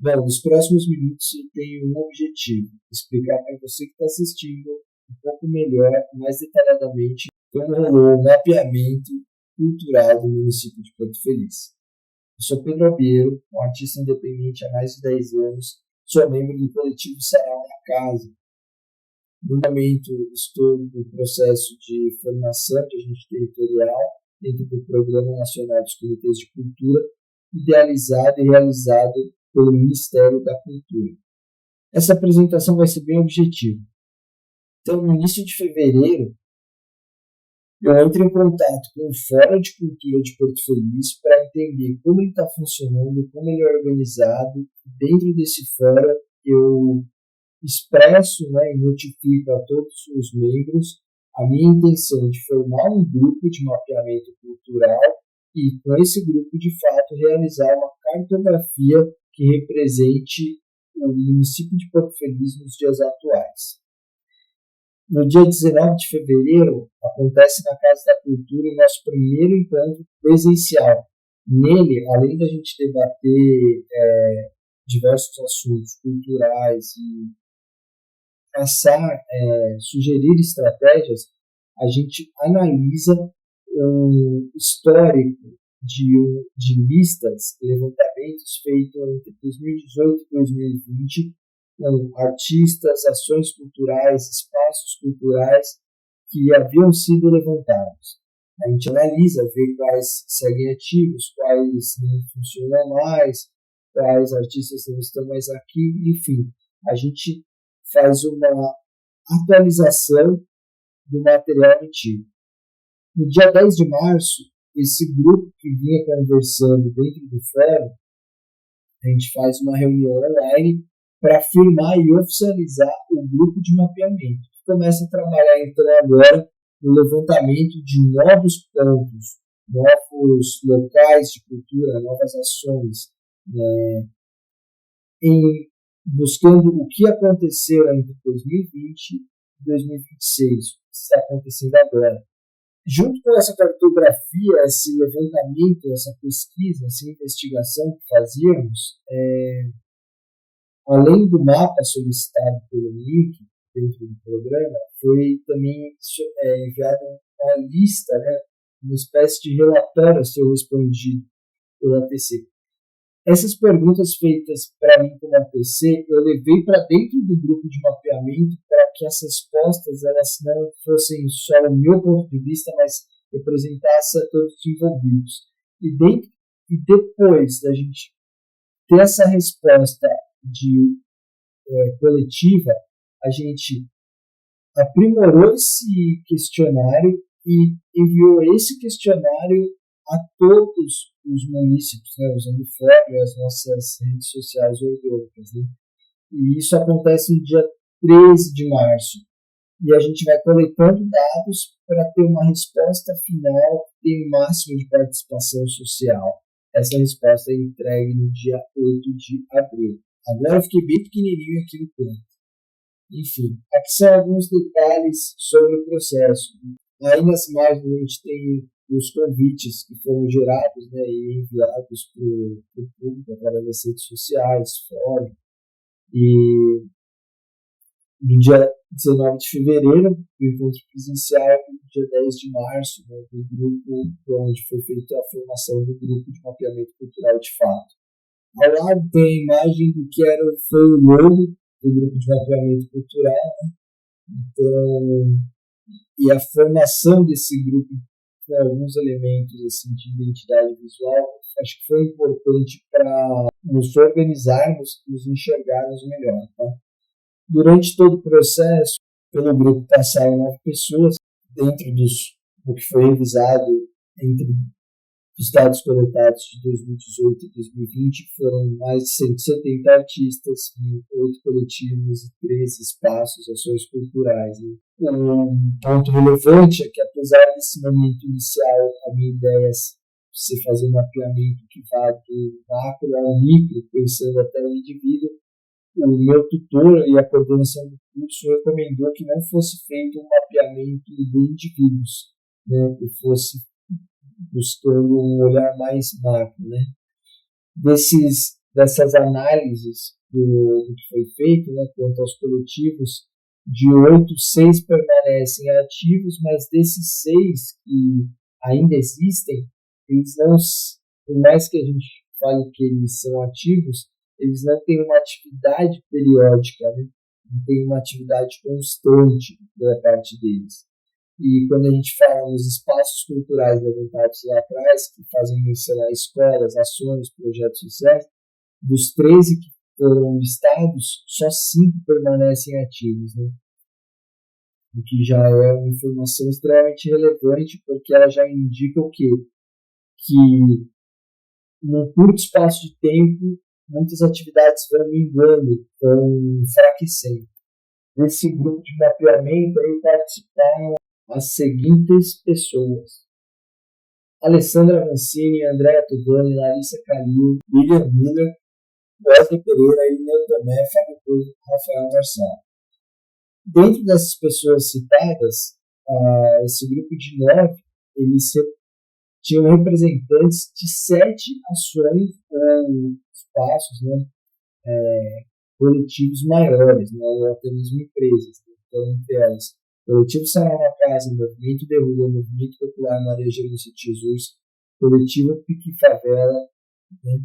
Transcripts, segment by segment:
Bom, nos próximos minutos eu tenho um objetivo: explicar para você que está assistindo um pouco melhor, mais detalhadamente, como rolou o mapeamento cultural do município de Porto Feliz. Eu sou Pedro Albiero, um artista independente há mais de 10 anos, sou membro do coletivo Sarau na Casa. No momento, estou no processo de formação de agente territorial dentro do Programa Nacional dos Comitês de Cultura, idealizado e realizado pelo Ministério da Cultura. Essa apresentação vai ser bem objetiva. Então, no início de fevereiro, eu entro em contato com o Fórum de Cultura de Porto Feliz para entender como ele está funcionando, como ele é organizado. Dentro desse fórum, eu expresso, e notifico a todos os membros a minha intenção de formar um grupo de mapeamento cultural e, com esse grupo, de fato, realizar uma cartografia que represente o município de Porto Feliz nos dias atuais. No dia 19 de fevereiro, acontece na Casa da Cultura o nosso primeiro encontro presencial. Nele, além da gente debater diversos assuntos culturais e sugerir estratégias, a gente analisa um histórico de listas, levantamentos feitos entre 2018 e 2020, com artistas, ações culturais, espaços culturais que haviam sido levantados. A gente analisa, vê quais seguem ativos, quais não funcionam mais, quais artistas não estão mais aqui, enfim. A gente faz uma atualização do material antigo. No dia 10 de março, esse grupo que vinha conversando dentro do fórum, a gente faz uma reunião online para firmar e oficializar o grupo de mapeamento, que começa a trabalhar então agora no levantamento de novos pontos, novos locais de cultura, novas ações, buscando o que aconteceu entre 2020 e 2026, o que está acontecendo agora. Junto com essa cartografia, esse levantamento, essa pesquisa, essa investigação que fazíamos, além do mapa solicitado pelo link dentro do programa, foi também enviada uma lista, uma espécie de relatório a ser respondido pelo ATC. Essas perguntas feitas para mim como ATC, eu levei para dentro do grupo de mapeamento para que as respostas elas não fossem só o meu ponto de vista, mas representassem a todos os envolvidos. E depois da gente ter essa resposta coletiva, a gente aprimorou esse questionário e enviou esse questionário a todos os municípios, usando o fórum e as nossas redes sociais orgânicas. E isso acontece no dia 13 de março. E a gente vai coletando dados para ter uma resposta final que tenha o máximo de participação social. Essa resposta é entregue no dia 8 de abril. Agora eu fiquei bem pequenininho aqui no canto. Enfim, aqui são alguns detalhes sobre o processo. Aí nas imagens a gente tem os convites que foram gerados e enviados para o público através das redes sociais, fórum. E no dia 19 de fevereiro, o encontro presencial, no dia 10 de março, do grupo onde foi feita a formação do grupo de mapeamento cultural de fato. Ao lado tem a imagem do que foi o logo do grupo de mapeamento cultural. Então, e a formação desse grupo com alguns elementos assim, de identidade visual, acho que foi importante para nos organizarmos e nos enxergarmos melhor. Tá? Durante todo o processo, pelo grupo passaram 9 pessoas, dentro do que foi revisado entre os dados coletados de 2018 e 2020, foram mais de 170 artistas, 8 coletivos e 13 espaços, ações culturais. Um ponto relevante é que, apesar desse momento inicial, a minha ideia é você fazer um mapeamento que vá do macro ao micro, pensando até o indivíduo. O meu tutor e a coordenação do curso recomendou que não fosse feito um mapeamento de indivíduos, que fosse buscando um olhar mais macro. Desses dessas análises do que foi feito, né, quanto aos coletivos, de 8, 6 permanecem ativos, mas desses 6 que ainda existem, eles não, por mais que a gente fale que eles são ativos, eles não têm uma atividade periódica, né? Não tem uma atividade constante da parte deles. E quando a gente fala nos espaços culturais levantados lá atrás, que fazem menção a escolas, ações, projetos sociais, dos 13 que foram listados, só 5 permanecem ativos, né? O que já é uma informação extremamente relevante, porque ela já indica o quê? Que num curto espaço de tempo, muitas atividades vão minguando, vão enfraquecendo. Desse grupo de mapeamento aí participaram as seguintes pessoas: Alessandra Mancini, Andréa Tubani, Larissa Calil, Lilian Miller, Wesley Pereira, Ilian Tomé, Fábio Cruz e Rafael Marçal. Dentro dessas pessoas citadas, esse grupo de 9, eles tinham representantes de 7 ações ou espaços, né, coletivos maiores, né, ou até mesmo empresas. Então, entre elas, Coletivo Sarau na Casa, Movimento de Rua, Movimento Popular Maria Gerência de Jesus, Coletivo Pique Favela, né,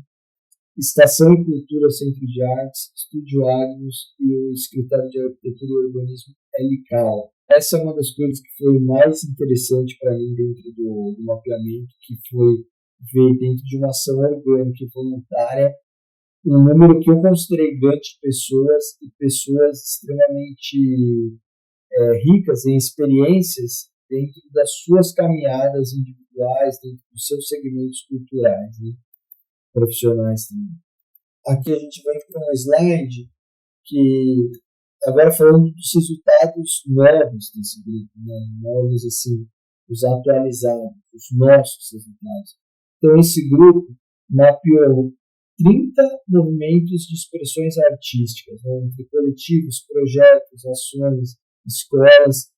Estação e Cultura Centro de Artes, Estúdio Agnos e o Escritório de Arquitetura e Urbanismo LCAL. Essa é uma das coisas que foi mais interessante para mim dentro do mapeamento, que foi ver dentro de uma ação orgânica e voluntária um número que eu considerei grande de pessoas e pessoas extremamente ricas em experiências dentro das suas caminhadas individuais, dentro dos seus segmentos culturais, né, profissionais também. Aqui a gente vem para um slide que, agora falando dos resultados novos desse grupo, né, novos assim, os atualizados, os nossos resultados. Então esse grupo mapeou 30 movimentos de expressões artísticas, né, entre coletivos, projetos, ações, escolas,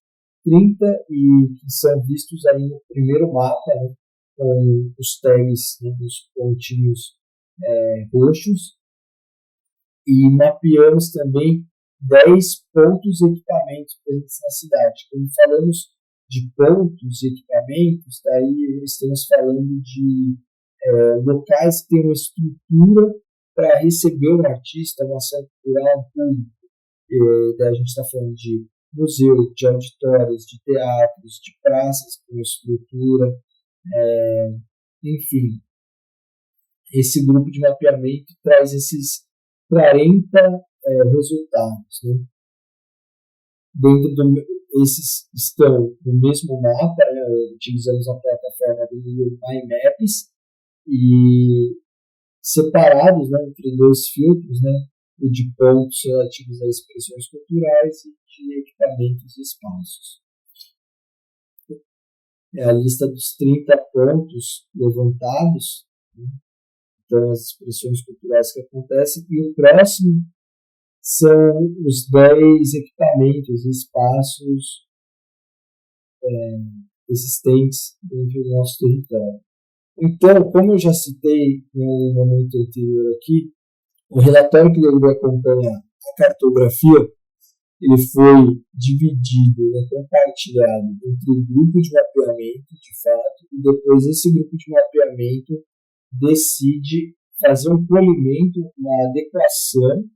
30 e que são vistos aí no primeiro mapa, né, com os tags, né, dos pontinhos roxos, e mapeamos também 10 pontos e equipamentos presentes na cidade. Quando falamos de pontos e equipamentos, daí estamos falando de locais que têm uma estrutura para receber um artista, uma ação cultural, um público. Daí a gente está falando de museu, de auditórios, de teatros, de praças com estrutura, enfim. Esse grupo de mapeamento traz esses 40 resultados, né? Esses estão no mesmo mapa, né? Utilizamos a plataforma do Google My Maps e separados, né, entre 2 filtros, né, o de pontos relativos a expressões culturais e de equipamentos e espaços. É a lista dos 30 pontos levantados, né? Então, as expressões culturais que acontecem, e o próximo são os 10 equipamentos e espaços existentes dentro do nosso território. Então, como eu já citei no momento anterior aqui, o relatório que deveria acompanhar a cartografia, ele foi dividido, né, compartilhado entre um grupo de mapeamento, de fato, e depois esse grupo de mapeamento decide fazer um polimento, uma adequação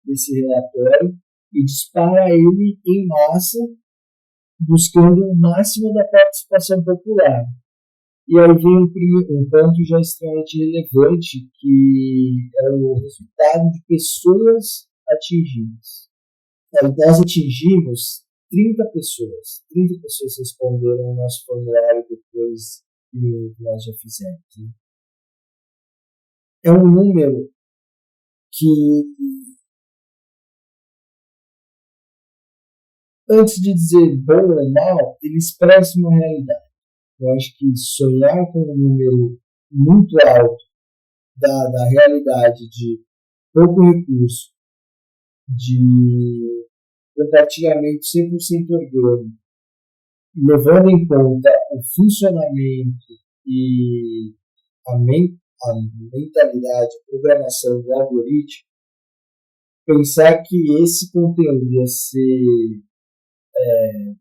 desse relatório e dispara ele em massa, buscando o máximo da participação popular. E aí vem um ponto já extremamente relevante, que é o resultado de pessoas atingidas. Nós atingimos 30 pessoas. 30 pessoas responderam ao nosso formulário depois que nós já fizemos, né? É um número que, antes de dizer bom ou mal, ele expressa uma realidade. Eu acho que sonhar com um número muito alto da realidade de pouco recurso, de compartilhamento 100% orgânico, levando em conta o funcionamento e a mentalidade, a programação do algoritmo, pensar que esse conteúdo ia ser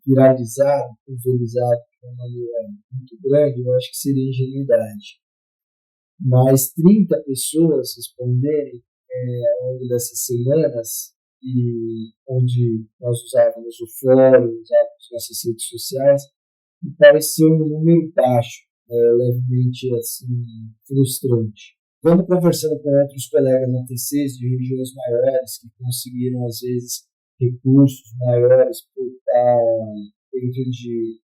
viralizado, pulverizado de uma maneira muito grande, eu acho que seria ingenuidade. Mas 30 pessoas responderem ao longo dessas semanas, e onde nós usávamos o fórum, usávamos nossas redes sociais, me pareceu um número baixo, levemente assim, frustrante. Quando conversando com outros colegas na TCs de regiões maiores, que conseguiram, às vezes, recursos maiores por estar dentro de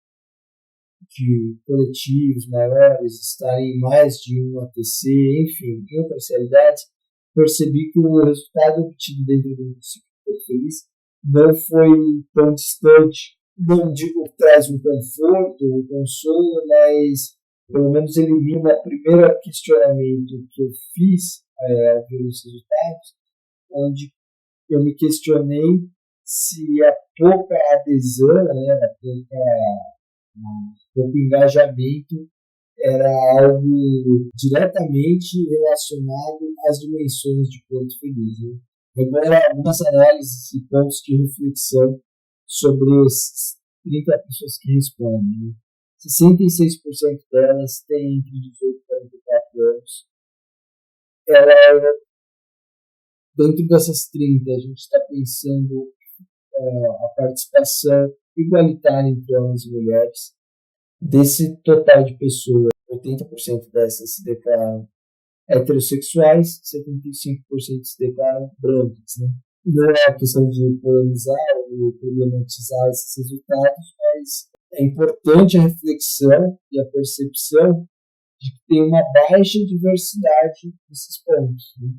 coletivos maiores, estar em mais de um ATC, enfim, em outras realidades, percebi que o resultado obtido dentro do município de Porto Feliz não foi tão distante. Não digo que traz um conforto, um consolo, mas pelo menos elimina o primeiro questionamento que eu fiz ao ver os resultados, onde eu me questionei se a pouca adesão, a pouco engajamento era algo diretamente relacionado às dimensões de Porto Feliz. Agora, algumas análises e pontos de reflexão sobre as 30 pessoas que respondem. 66% delas têm entre 18 e 44 anos. Dentro dessas 30, a gente está pensando a participação igualitária entre homens e mulheres. Desse total de pessoas, 80% dessas se declaram heterossexuais, 75% se declaram brancas. Né? Não é uma questão de polemizar ou problematizar esses resultados, mas é importante a reflexão e a percepção de que tem uma baixa diversidade nesses pontos, né?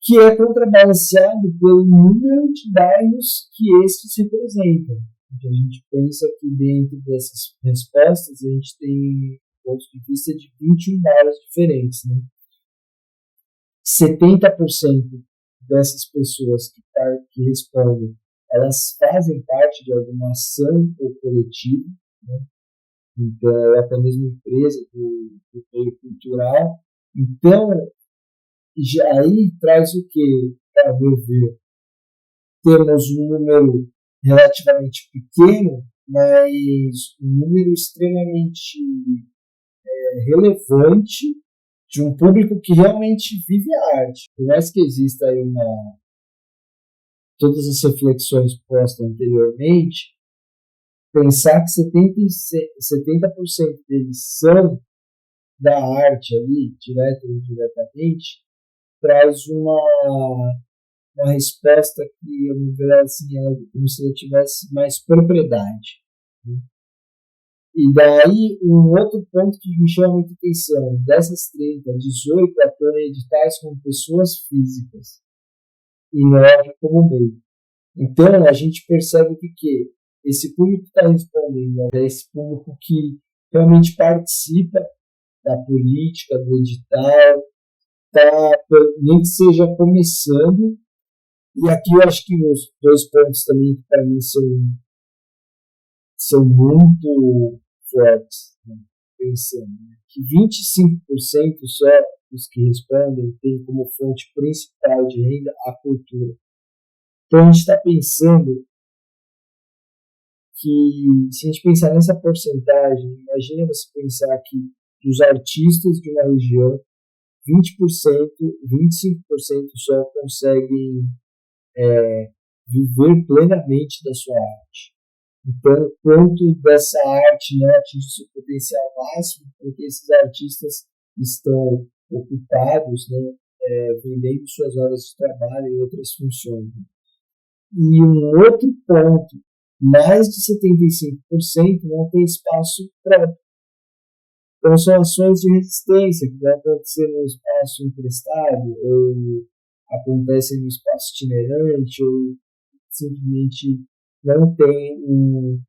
Que é contrabalanceado pelo número de bairros que estes representam. Então, a gente pensa que dentro dessas respostas a gente tem pontos de vista de 21 bairros diferentes. Né? 70% dessas pessoas que respondem, elas fazem parte de alguma ação ou coletivo, né? Então, até mesmo empresa do meio cultural. Então, já aí traz o que, para meu ver, temos um número relativamente pequeno, mas um número extremamente relevante de um público que realmente vive a arte. Por mais que exista aí todas as reflexões postas anteriormente, pensar que 70% deles são da arte ali, direta ou indiretamente, traz uma resposta que eu me vejo assim, como se eu tivesse mais propriedade. Né? E daí, um outro ponto que me chama muita atenção, dessas 30, 18 atuam em editais como pessoas físicas e 9 como meio. Então, a gente percebe que esse público que está respondendo é esse público que realmente participa da política, do edital, nem que seja começando. E aqui eu acho que os 2 pontos também que para mim são muito fortes, né? Pensando que 25% só dos que respondem têm como fonte principal de renda a cultura. Então a gente está pensando que, se a gente pensar nessa porcentagem, imagina você pensar que dos artistas de uma região, 20%, 25% só conseguem viver plenamente da sua arte. Então, quanto dessa arte não atinge seu potencial máximo, porque esses artistas estão ocupados, né, vendendo suas horas de trabalho e outras funções. E um outro ponto, mais de 75% não tem espaço próprio. Então, são ações de resistência que vão acontecer no espaço emprestado, ou acontecem no espaço itinerante, ou simplesmente não tem um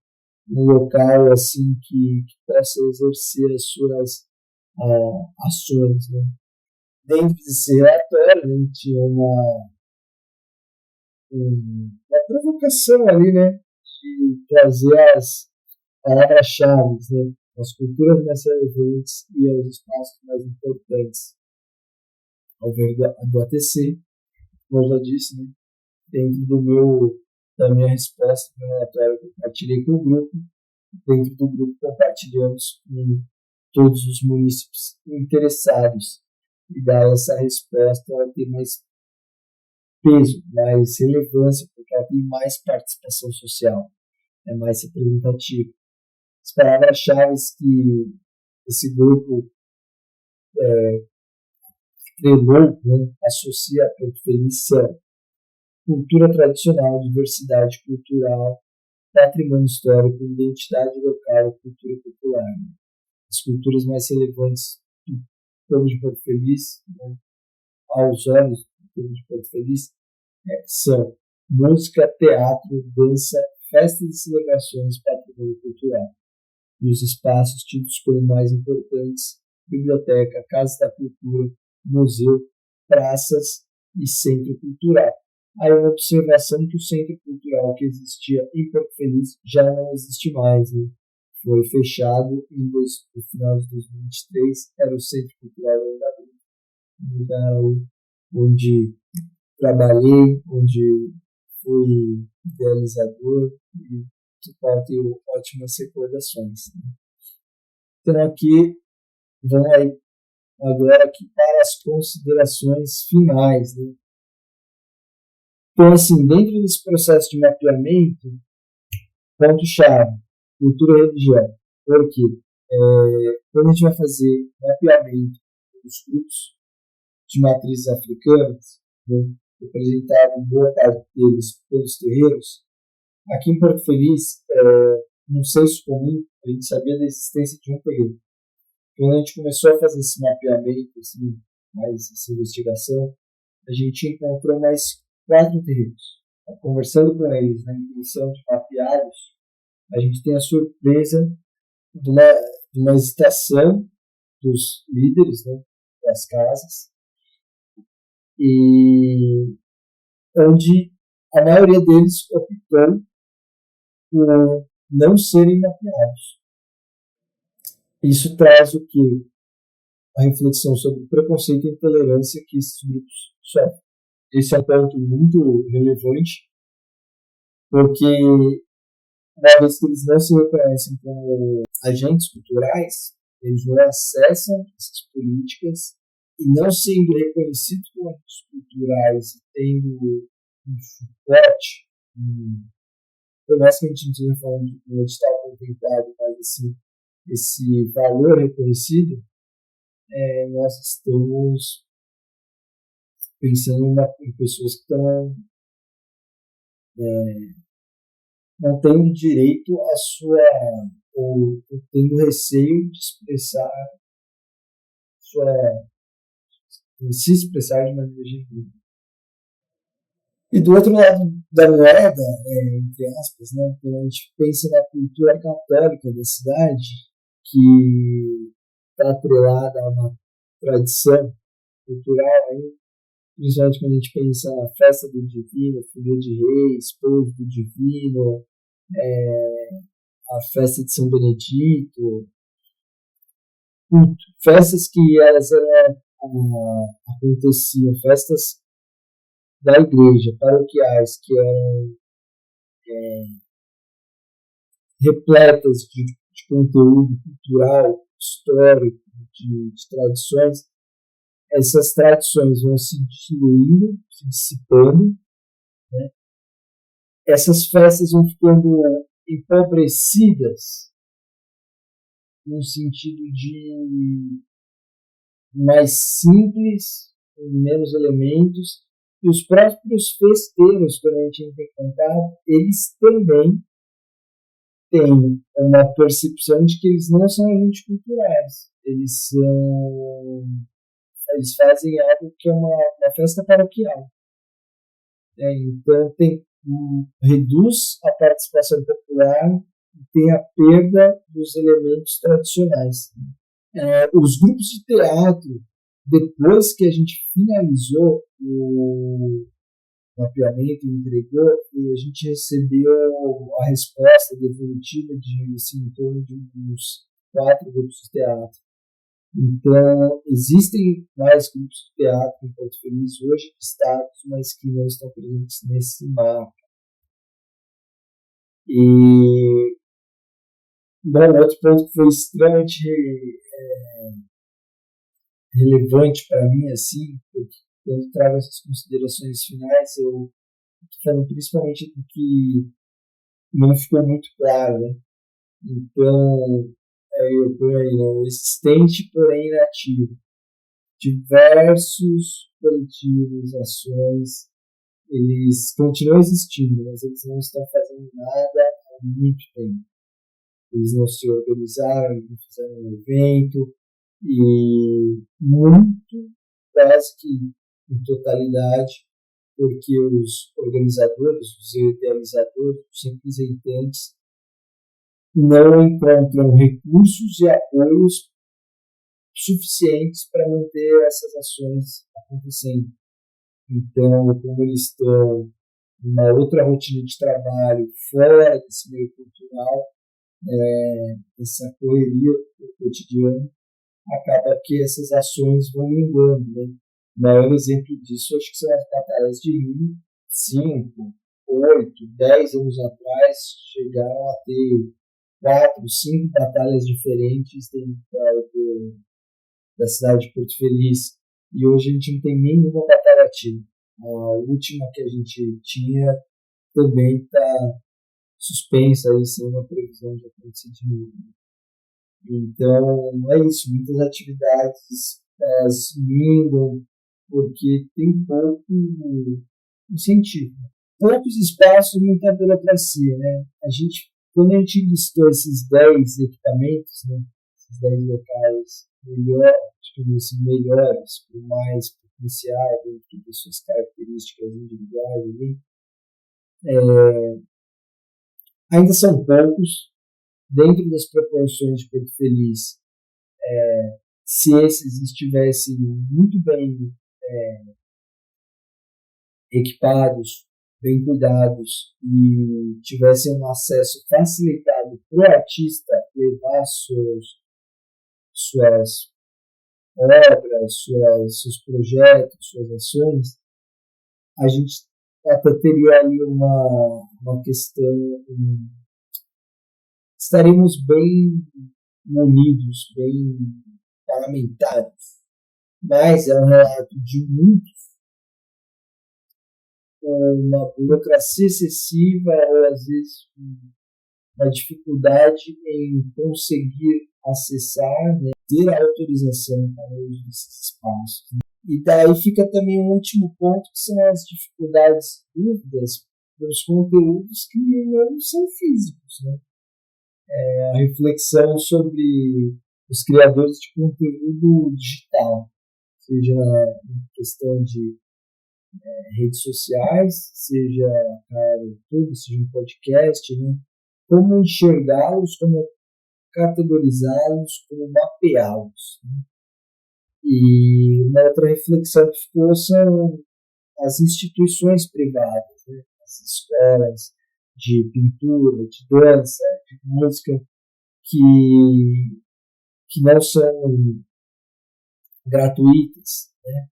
local assim que possa exercer as suas ações. Né? Dentro desse relatório, a gente tinha uma provocação ali, né, de trazer as palavras-chave, né? as culturas mais relevantes e aos espaços mais importantes. Ao ver do ATC, como eu já disse, né, dentro da minha resposta do relatório que eu compartilhei com o grupo, dentro do grupo compartilhamos com todos os munícipes interessados, e daí essa resposta ela tem mais peso, mais relevância, porque ela tem mais participação social, é mais representativo. As palavras-chave que esse grupo trelou, né, associa a Porto Feliz são cultura tradicional, diversidade cultural, patrimônio histórico, identidade local e cultura popular. As culturas mais relevantes do povo de Porto Feliz, né, aos olhos do povo de Porto Feliz, são música, teatro, dança, festas e celebrações, patrimônio cultural. E os espaços tidos como mais importantes: biblioteca, casa da cultura, museu, praças e centro cultural. Aí uma observação que o centro cultural que existia em Porto Feliz já não existe mais, né? Foi fechado no final de 2023, era o Centro Cultural da Anhangabaú, um lugar onde trabalhei, onde fui idealizador e do qual tenho ótimas recordações. Então aqui, vamos aí agora aqui para as considerações finais, né? Então, assim, dentro desse processo de mapeamento, ponto-chave, cultura e religião. Porque quando a gente vai fazer mapeamento dos grupos de matrizes africanas, né, representado em boa parte deles pelos terreiros, aqui em Porto Feliz, num senso comum, a gente sabia da existência de um terreiro. Quando a gente começou a fazer esse mapeamento, assim, mais essa investigação, a gente encontrou mais 4 terreiros. Conversando com eles na intenção de mapeá-los, a gente tem a surpresa de uma hesitação dos líderes, né, das casas, e onde a maioria deles optou por não serem mapeados. Isso traz o que? A reflexão sobre o preconceito e intolerância que esses grupos sofrem. Esse é um ponto muito relevante, porque uma vez que eles não se reconhecem como agentes culturais, eles não acessam essas políticas, e não sendo reconhecidos como agentes culturais e tendo um suporte, por mais que a gente não esteja falando de um edital contemplado, mas assim, esse valor reconhecido, nós estamos pensando em pessoas que estão não tendo direito à sua, ou tendo receio de expressar se expressar de maneira genuína. E do outro lado da moeda, entre aspas, né, quando a gente pensa na cultura católica da cidade, que está atrelada a uma tradição cultural, aí, principalmente quando a gente pensa na festa do Divino, Folia de Reis, Pouso do Divino, a festa de São Benedito, festas que elas aconteciam, festas da igreja, paroquiais, que eram repletas de conteúdo cultural, histórico, de tradições. Essas tradições vão se diluindo, se dissipando, né? Essas festas vão ficando empobrecidas no sentido de mais simples, com menos elementos, e os próprios festeiros, quando a gente entra em contato, eles também têm uma percepção de que eles não são agentes culturais, eles fazem algo que é uma festa paroquial. Então reduz a participação popular e tem a perda dos elementos tradicionais. Os grupos de teatro, depois que a gente finalizou o mapeamento e entregou, e a gente recebeu a resposta devolutiva de assim, em torno de uns 4 grupos de teatro. Então, existem mais grupos de teatro em Porto Feliz hoje, estados, mas que não estão presentes nesse mapa. E, bom, outro ponto que foi extremamente relevante para mim, assim, porque quando trago essas considerações finais, eu estou falando principalmente do que não ficou muito claro, né? Então, eu ponho aí, né, o existente, porém inativo. Diversos coletivos, ações, eles continuam existindo, mas eles não estão fazendo nada há muito tempo. Eles não se organizaram, eles não fizeram um evento, e muito, quase que em totalidade, porque os organizadores, os idealizadores, os representantes não encontram recursos e apoios suficientes para manter essas ações acontecendo. Então, como eles estão numa outra rotina de trabalho, fora desse meio cultural, essa correria do cotidiano, acaba que essas ações vão minguando. Né? O maior exemplo disso acho que são as batalhas de rima. 5, 8, 10 anos atrás chegaram a ter 4, 5 batalhas diferentes dentro da cidade de Porto Feliz. E hoje a gente não tem nenhuma batalha ativa. A última que a gente tinha também está suspensa, aí, sem uma previsão de acontecer de novo. Então, é isso. Muitas atividades minguam porque tem pouco incentivo. Poucos espaços, muita burocracia. Né? Quando a gente listou esses 10 equipamentos, né, esses 10 locais melhores, por mais potencial, dentro de suas características individuais, ainda são poucos, dentro das proporções de Porto Feliz. Se esses estivessem muito bem equipados, bem cuidados e tivessem um acesso facilitado para o artista levar suas obras, seus projetos, suas ações, a gente até teria ali uma questão, estaremos bem munidos, bem parlamentares. Mas é um relato de muitos com uma burocracia excessiva ou às vezes uma dificuldade em conseguir acessar, né, ter a autorização para o uso desses espaços. E daí fica também um último ponto, que são as dificuldades dúvidas dos conteúdos que não são físicos. Né? A reflexão sobre os criadores de conteúdo digital, seja em questão de redes sociais, seja no YouTube, seja um podcast, né? Como enxergá-los, como categorizá-los, como mapeá-los. Né? E uma outra reflexão que ficou são as instituições privadas, né? As escolas de pintura, de dança, de música, que não são gratuitas. Né?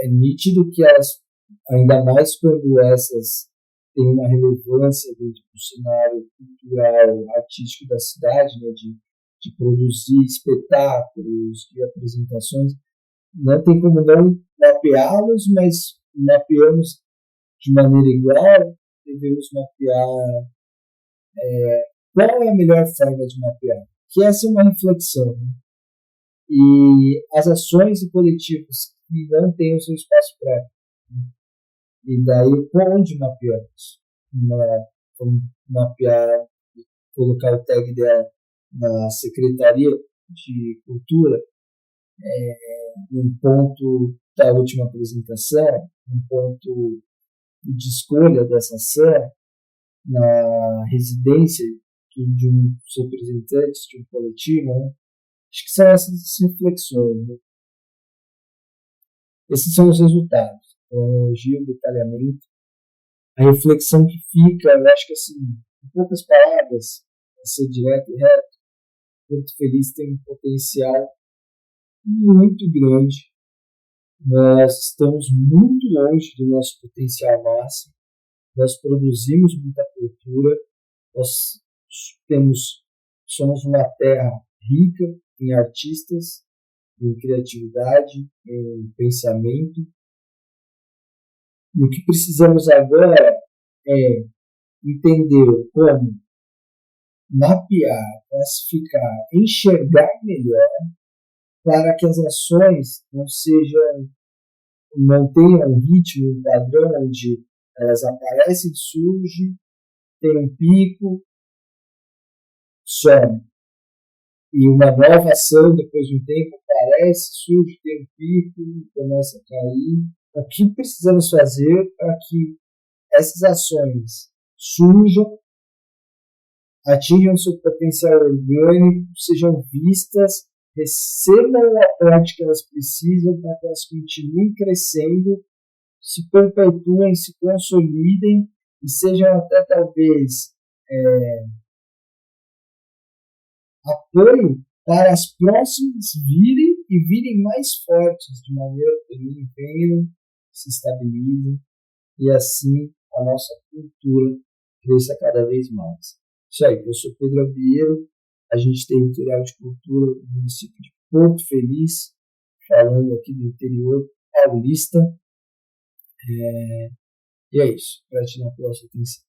É nítido que elas, ainda mais quando essas têm uma relevância dentro do cenário cultural, artístico da cidade, né, de produzir espetáculos, de apresentações, não tem como não mapeá-los, mas mapeamos de maneira igual, devemos mapear qual é a melhor forma de mapear. Que essa é uma reflexão. Né? E as ações e coletivos que não têm o seu espaço próprio. Né? E daí, onde mapeamos? Vamos mapear, colocar o tag dela na Secretaria de Cultura, num ponto da última apresentação, um ponto de escolha dessa ação, na residência de um representante, de um coletivo. Né? Acho que são essas reflexões. Né? Esses são os resultados. Cronologia, detalhamento. A reflexão que fica, eu acho que assim, em poucas palavras, ser direto e reto, Porto Feliz tem um potencial muito grande. Nós estamos muito longe do nosso potencial máximo. Nós produzimos muita cultura. Nós somos uma terra rica em artistas, em criatividade, em pensamento. E o que precisamos agora é entender como mapear, classificar, enxergar melhor para que as ações não tenham um ritmo, um padrão onde elas aparecem, surgem, tem um pico, some. E uma nova ação, depois de um tempo, aparece, surge, tem um pico, começa a cair. O que precisamos fazer para que essas ações surjam, atinjam seu potencial orgânico, sejam vistas, recebam o aporte que elas precisam para que elas continuem crescendo, se perpetuem, se consolidem e sejam até talvez apoio para as próximas virem mais fortes, de maneira que também venham, se estabilizem e assim a nossa cultura cresça cada vez mais. Isso aí, eu sou Pedro Abieiro, agente territorial de cultura do município de Porto Feliz, falando aqui do interior paulista. E é isso. Gratidão pela sua atenção.